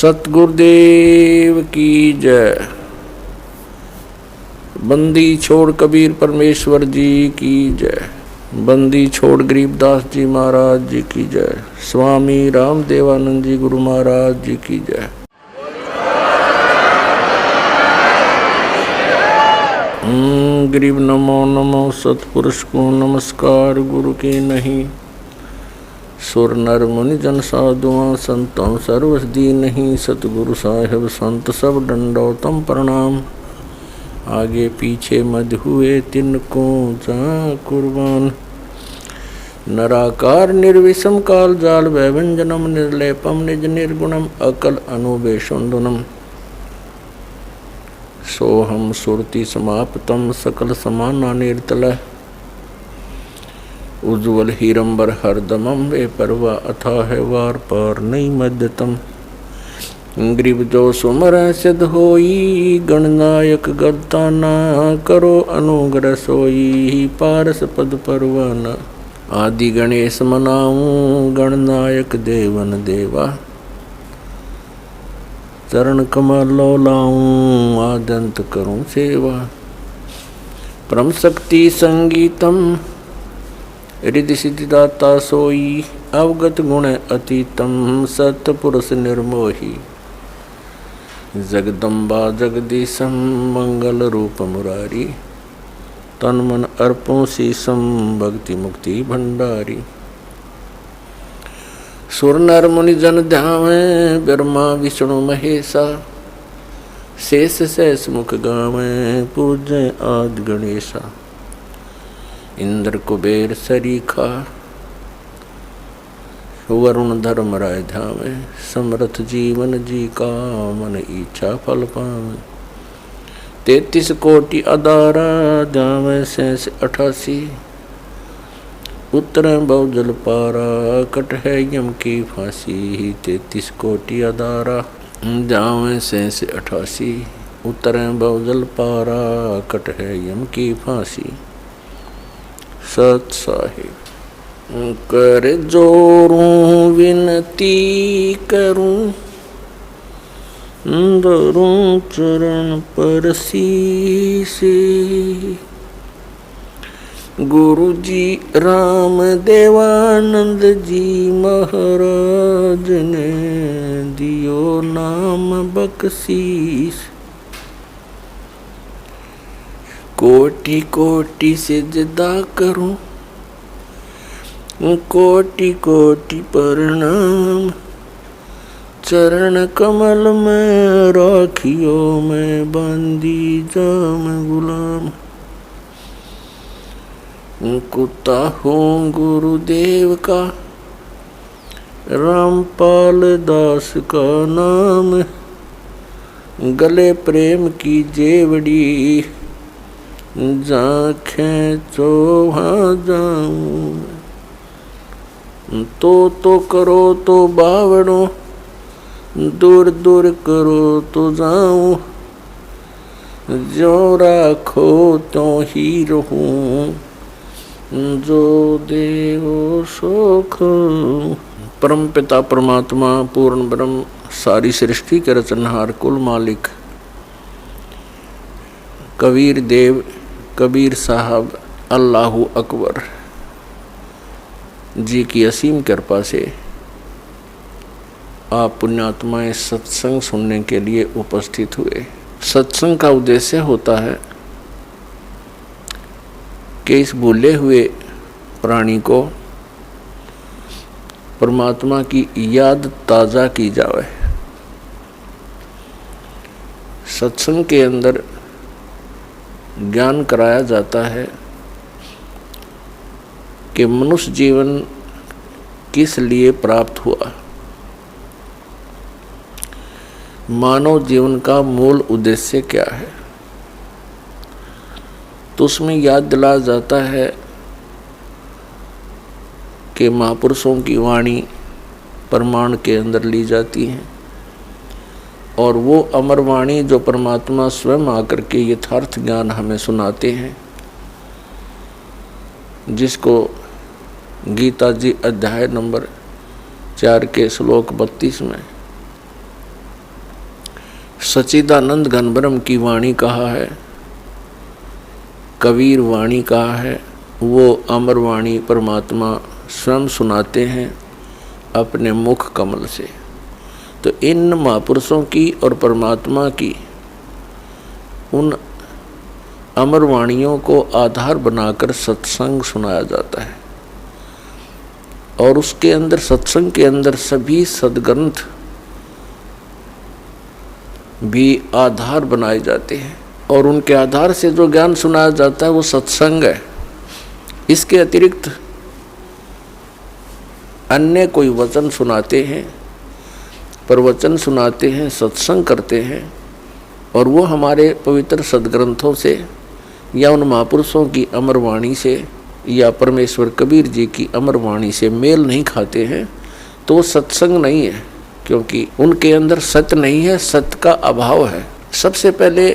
सतगुरुदेव की जय। बंदी छोड़ कबीर परमेश्वर जी की जय। बंदी छोड़ गरीबदास जी महाराज जी की जय। स्वामी रामदेवानंद जी गुरु महाराज जी की जय। गरीब नमो नमो सतपुरुष को नमस्कार गुरु के नहीं। सुर नर मुनि जन साधुआं संतों सर्वस दी नहीं। सतगुरु साहिब संत सब दंडोतम प्रणाम। आगे पीछे मध हुए तिनको जा कुर्बान। नराकार निर्विषम काल जाल वैभंजनम निर्लेपम निज निर्गुणम अकल अनुबेशुंदुनम। सोहम सुरति समाप्तम सकल समाना निर्तल। उज्ज्वल हीरंबर हरदमम वे परवा अथाह वार पार नहीं मध्यतम। ग्रीब जो सुमर सिद्ध होई गणनायक गद्दाना। करो अनुग्रह सोई पारस पद परवाना। आदि गणेश मनाऊं गणनायक देवन देवा। चरण कमलो लाऊं आदंत करूं सेवा। परम शक्ति संगीतम रिद्धि सिद्धिदाता सोई। अवगत गुण अतीतम सतपुरुष निर्मोही। जगदम्बा जगदीशम मंगल रूप मुरारी। तन मन अर्पों शीसम भक्ति मुक्ति भंडारी। सुर नर मुनि जन ध्यावे ब्रह्मा विष्णु महेशा। शेष सहस मुख गावे पूजे आदि गणेशा। इंद्र कुबेर सरीखा वरुण धर्म राय धावे। समर्थ जीवन जी का मन इच्छा फल पावे। 33 कोटि अदारा धावे शेष 88। उत्तर बहुजल पारा कट है यम की फांसी। 33 कोटि अदारा धावे शेष 88। उत्तर बहुजल पारा कट है यम की फांसी। सत साहिब कर जोरूं विनती करूं। धरूं चरण पर शीश। गुरु जी राम देवानंद जी महाराज ने दियो नाम बख्शीश। कोटि कोटि सिजदा करूं कोटि कोटि प्रणाम। चरण कमल में राखियो मैं बंदी जाम गुलाम। कुत्ता हूँ गुरुदेव का रामपाल दास का नाम। गले प्रेम की जेवड़ी जाखें तो वहाँ जाऊं। तो करो तो बावड़ो दूर दूर करो तो जाऊं। जो राखो तो ही रहूं जो देवो सुख। परम पिता परमात्मा पूर्ण ब्रह्म सारी सृष्टि के रचनहार कुल मालिक कबीर देव कबीर साहब अल्लाहु अकबर जी की असीम कृपा से आप पुण्यात्माएं सत्संग सुनने के लिए उपस्थित हुए। सत्संग का उद्देश्य होता है कि इस भूले हुए प्राणी को परमात्मा की याद ताज़ा की जाए। सत्संग के अंदर ज्ञान कराया जाता है कि मनुष्य जीवन किस लिए प्राप्त हुआ। मानव जीवन का मूल उद्देश्य क्या है। तो उसमें याद दिलाया जाता है कि महापुरुषों की वाणी प्रमाण के अंदर ली जाती है और वो अमर वाणी जो परमात्मा स्वयं आकर के यथार्थ ज्ञान हमें सुनाते हैं, जिसको गीता जी अध्याय नंबर 4 के श्लोक 32 में सच्चिदानंद घनब्रह्म की वाणी कहा है, कबीर वाणी कहा है, वो अमर वाणी परमात्मा स्वयं सुनाते हैं अपने मुख कमल से। तो इन महापुरुषों की और परमात्मा की उन अमर वाणियों को आधार बनाकर सत्संग सुनाया जाता है और उसके अंदर, सत्संग के अंदर सभी सद्ग्रंथ भी आधार बनाए जाते हैं और उनके आधार से जो ज्ञान सुनाया जाता है वो सत्संग है। इसके अतिरिक्त अन्य कोई वचन सुनाते हैं, प्रवचन सुनाते हैं, सत्संग करते हैं और वो हमारे पवित्र सद्ग्रंथों से या उन महापुरुषों की अमर वाणी से या परमेश्वर कबीर जी की अमर वाणी से मेल नहीं खाते हैं, तो वो सत्संग नहीं है, क्योंकि उनके अंदर सत्य नहीं है, सत्य का अभाव है। सबसे पहले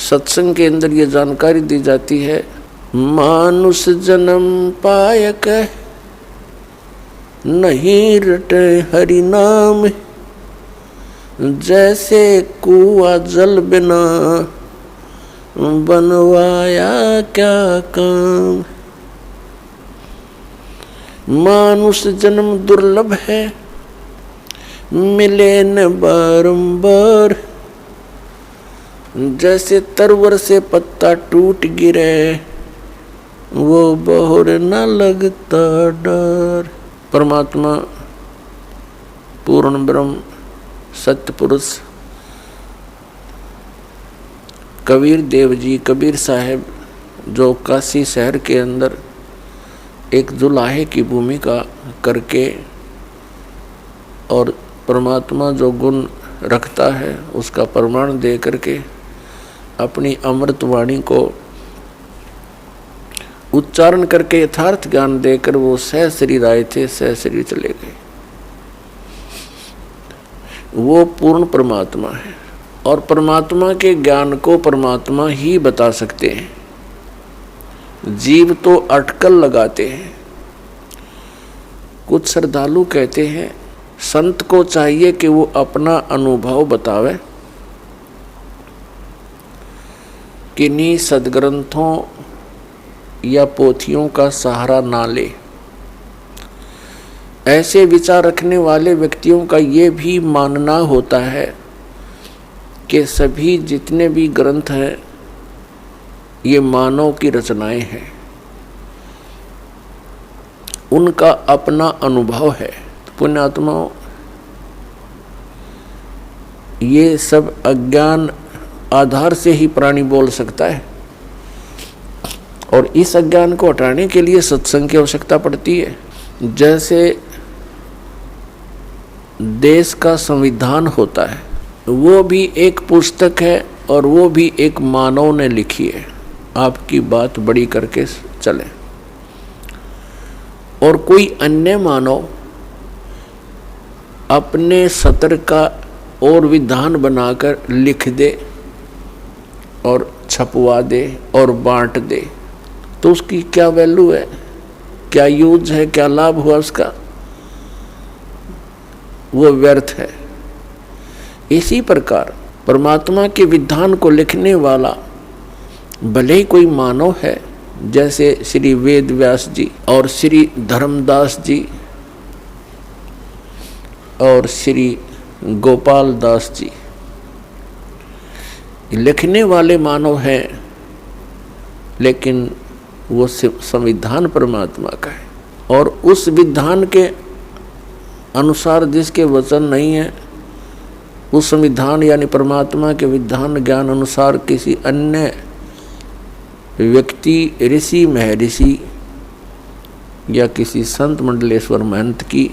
सत्संग के अंदर ये जानकारी दी जाती है, मानुष जन्म पायक नहीं रटे हरि नाम, जैसे कुआं जल बिना बनवाया क्या काम। मानुष जन्म दुर्लभ है, मिले न बारंबार, जैसे तरवर से पत्ता टूट गिरे वो बहुर न लगता डर। परमात्मा पूर्ण ब्रह्म सत्य पुरुष कबीर देव जी, कबीर साहब, जो काशी शहर के अंदर एक जुलाहे की भूमिका करके और परमात्मा जो गुण रखता है उसका प्रमाण दे करके अपनी अमृत वाणी को उच्चारण करके यथार्थ ज्ञान देकर वो सह शरीर आए थे, सह शरीर चले गए। वो पूर्ण परमात्मा है और परमात्मा के ज्ञान को परमात्मा ही बता सकते हैं। जीव तो अटकल लगाते हैं। कुछ श्रद्धालु कहते हैं संत को चाहिए कि वो अपना अनुभव बतावे, किन्हीं सद्ग्रंथों या पोथियों का सहारा ना ले। ऐसे विचार रखने वाले व्यक्तियों का ये भी मानना होता है कि सभी जितने भी ग्रंथ हैं ये मानव की रचनाएं हैं, उनका अपना अनुभव है। पुण्यात्माओं, ये सब अज्ञान आधार से ही प्राणी बोल सकता है और इस अज्ञान को हटाने के लिए सत्संग की आवश्यकता पड़ती है। जैसे देश का संविधान होता है, वो भी एक पुस्तक है और वो भी एक मानव ने लिखी है। आपकी बात बड़ी करके चले और कोई अन्य मानव अपने सत्र का और विधान बनाकर लिख दे और छपवा दे और बांट दे, तो उसकी क्या वैल्यू है, क्या यूज है, क्या लाभ हुआ उसका? वो व्यर्थ है। इसी प्रकार परमात्मा के विधान को लिखने वाला भले ही कोई मानव है, जैसे श्री वेद व्यास जी और श्री धर्मदास जी और श्री गोपाल दास जी, लिखने वाले मानव हैं, लेकिन वो संविधान परमात्मा का है और उस विधान के अनुसार जिसके वचन नहीं है, उस संविधान यानी परमात्मा के विधान ज्ञान अनुसार किसी अन्य व्यक्ति, ऋषि, महर्षि या किसी संत मंडलेश्वर महंत की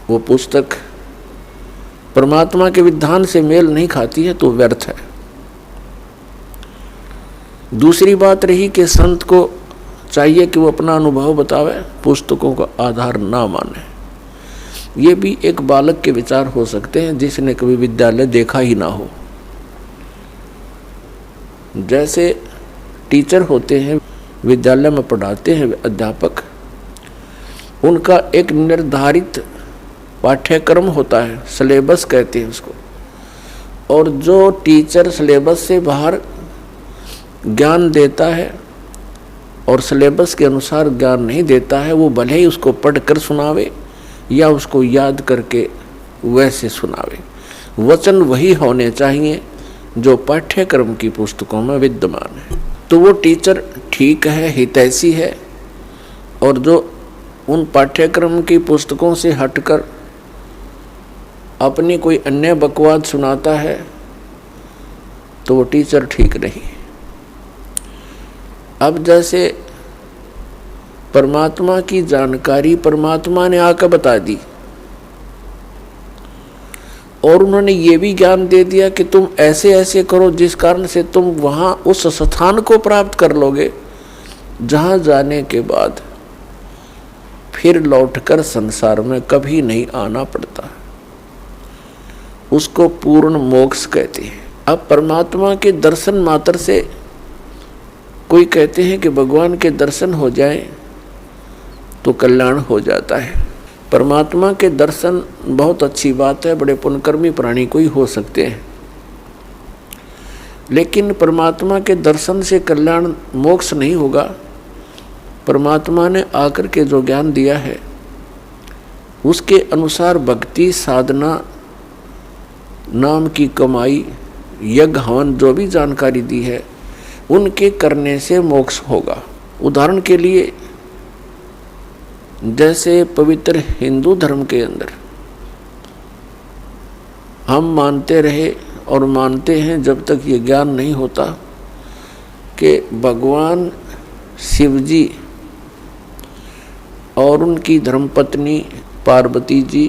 वो पुस्तक परमात्मा के विधान से मेल नहीं खाती है तो व्यर्थ है। दूसरी बात रही कि संत को चाहिए कि वो अपना अनुभव बतावे, पुस्तकों का आधार ना माने। ये भी एक बालक के विचार हो सकते हैं जिसने कभी विद्यालय देखा ही ना हो। जैसे टीचर होते हैं, विद्यालय में पढ़ाते हैं अध्यापक, उनका एक निर्धारित पाठ्यक्रम होता है, सिलेबस कहते हैं उसको। और जो टीचर सिलेबस से बाहर ज्ञान देता है और सिलेबस के अनुसार ज्ञान नहीं देता है, वो भले ही उसको पढ़कर सुनावे या उसको याद करके वैसे सुनावे। वचन वही होने चाहिए जो पाठ्यक्रम की पुस्तकों में विद्यमान है। तो वो टीचर ठीक है, हितैषी है। और जो उन पाठ्यक्रम की पुस्तकों से हटकर अपनी कोई अन्य बकवाद सुनाता है तो वो टीचर ठीक नहीं। अब जैसे परमात्मा की जानकारी परमात्मा ने आकर बता दी और उन्होंने ये भी ज्ञान दे दिया कि तुम ऐसे ऐसे करो जिस कारण से तुम वहाँ उस स्थान को प्राप्त कर लोगे जहाँ जाने के बाद फिर लौटकर संसार में कभी नहीं आना पड़ता। उसको पूर्ण मोक्ष कहते हैं। अब परमात्मा के दर्शन मात्र से, कोई कहते हैं कि भगवान के दर्शन हो जाए तो कल्याण हो जाता है। परमात्मा के दर्शन बहुत अच्छी बात है, बड़े पुण्यकर्मी प्राणी को ही हो सकते हैं, लेकिन परमात्मा के दर्शन से कल्याण मोक्ष नहीं होगा। परमात्मा ने आकर के जो ज्ञान दिया है उसके अनुसार भक्ति साधना, नाम की कमाई, यज्ञ हवन जो भी जानकारी दी है उनके करने से मोक्ष होगा। उदाहरण के लिए जैसे पवित्र हिंदू धर्म के अंदर हम मानते रहे और मानते हैं जब तक ये ज्ञान नहीं होता कि भगवान शिव जी और उनकी धर्मपत्नी पार्वती जी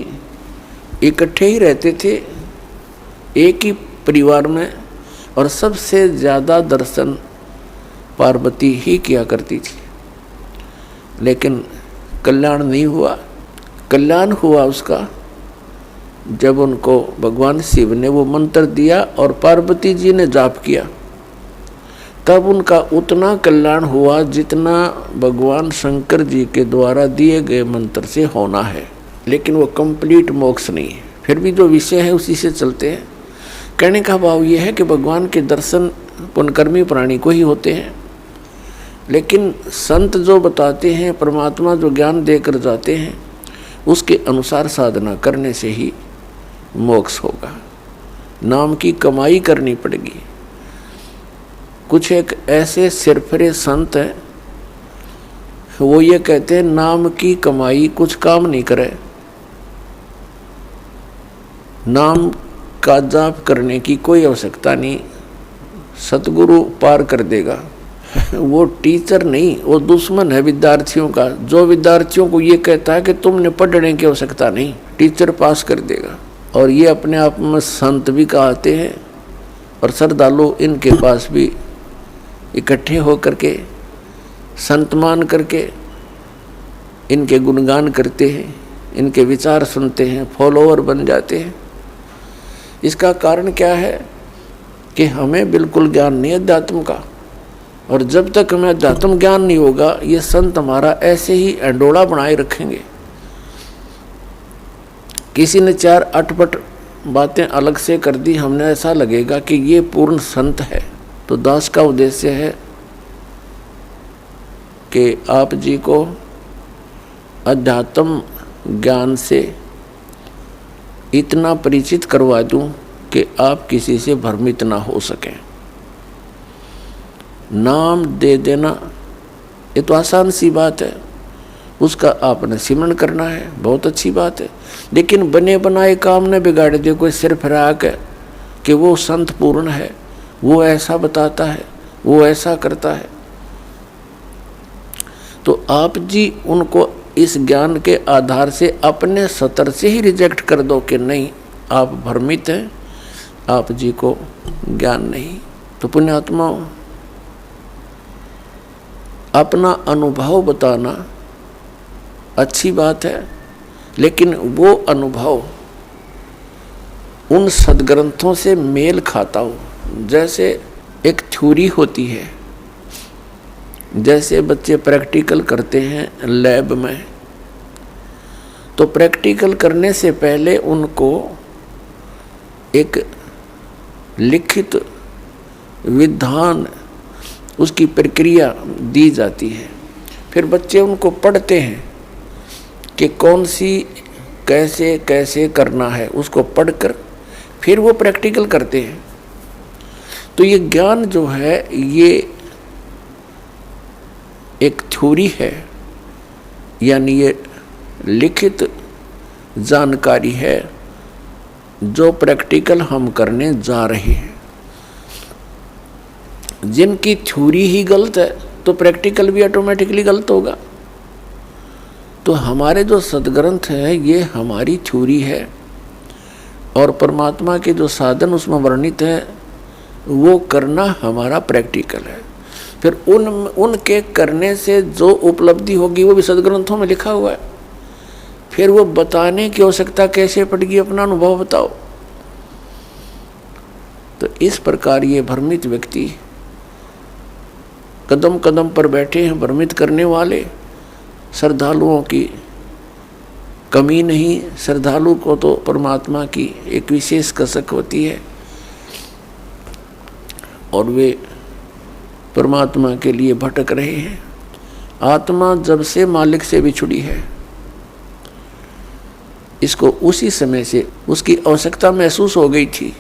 इकट्ठे ही रहते थे एक ही परिवार में, और सबसे ज़्यादा दर्शन पार्वती ही किया करती थी। लेकिन कल्याण नहीं हुआ। कल्याण हुआ उसका जब उनको भगवान शिव ने वो मंत्र दिया और पार्वती जी ने जाप किया, तब उनका उतना कल्याण हुआ जितना भगवान शंकर जी के द्वारा दिए गए मंत्र से होना है। लेकिन वो कंप्लीट मोक्ष नहीं है। फिर भी जो विषय है उसी से चलते हैं। कहने का भाव ये है कि भगवान के दर्शन पुण्यकर्मी प्राणी को ही होते हैं, लेकिन संत जो बताते हैं, परमात्मा जो ज्ञान देकर जाते हैं, उसके अनुसार साधना करने से ही मोक्ष होगा। नाम की कमाई करनी पड़ेगी। कुछ एक ऐसे सिरफिरे संत हैं, वो ये कहते हैं नाम की कमाई कुछ काम नहीं करे, नाम का जाप करने की कोई आवश्यकता नहीं, सतगुरु पार कर देगा। वो टीचर नहीं, वो दुश्मन है विद्यार्थियों का, जो विद्यार्थियों को ये कहता है कि तुमने पढ़ने की आवश्यकता नहीं, टीचर पास कर देगा। और ये अपने आप में संत भी कहते हैं और श्रद्धालु इनके पास भी इकट्ठे होकर के संत मान करके इनके गुणगान करते हैं, इनके विचार सुनते हैं, फॉलोअर बन जाते हैं। इसका कारण क्या है कि हमें बिल्कुल ज्ञान नहीं है अध्यात्म का, और जब तक हमें अध्यात्म ज्ञान नहीं होगा ये संत हमारा ऐसे ही अंडोला बनाए रखेंगे। किसी ने चार अटपट बातें अलग से कर दी, हमने ऐसा लगेगा कि ये पूर्ण संत है। तो दास का उद्देश्य है कि आप जी को अध्यात्म ज्ञान से इतना परिचित करवा दूं कि आप किसी से भ्रमित ना हो सकें। नाम दे देना ये तो आसान सी बात है, उसका आपने सिमरण करना है, बहुत अच्छी बात है। लेकिन बने बनाए काम न बिगाड़ दे कोई सिर फिरा के कि वो संत पूर्ण है, वो ऐसा बताता है, वो ऐसा करता है। तो आप जी उनको इस ज्ञान के आधार से अपने सतर से ही रिजेक्ट कर दो कि नहीं, आप भ्रमित हैं, आप जी को ज्ञान नहीं। तो पुण्यात्मा अपना अनुभव बताना अच्छी बात है, लेकिन वो अनुभव उन सदग्रंथों से मेल खाता हो। जैसे एक थ्योरी होती है, जैसे बच्चे प्रैक्टिकल करते हैं लैब में, तो प्रैक्टिकल करने से पहले उनको एक लिखित विधान, उसकी प्रक्रिया दी जाती है। फिर बच्चे उनको पढ़ते हैं कि कौन सी कैसे कैसे करना है, उसको पढ़कर फिर वो प्रैक्टिकल करते हैं। तो ये ज्ञान जो है ये एक थ्योरी है, यानी ये लिखित जानकारी है जो प्रैक्टिकल हम करने जा रहे हैं। जिनकी थ्योरी ही गलत है तो प्रैक्टिकल भी ऑटोमेटिकली गलत होगा। तो हमारे जो सदग्रंथ है ये हमारी थ्योरी है और परमात्मा के जो साधन उसमें वर्णित है वो करना हमारा प्रैक्टिकल है। फिर उनके करने से जो उपलब्धि होगी वो भी सदग्रंथों में लिखा हुआ है। फिर वो बताने की आवश्यकता कैसे पड़ेगी, अपना अनुभव बताओ। तो इस प्रकार ये भ्रमित व्यक्ति कदम कदम पर बैठे हैं, भ्रमित करने वाले। श्रद्धालुओं की कमी नहीं, श्रद्धालु को तो परमात्मा की एक विशेष कसक होती है और वे परमात्मा के लिए भटक रहे हैं। आत्मा जब से मालिक से बिछुड़ी है, इसको उसी समय से उसकी आवश्यकता महसूस हो गई थी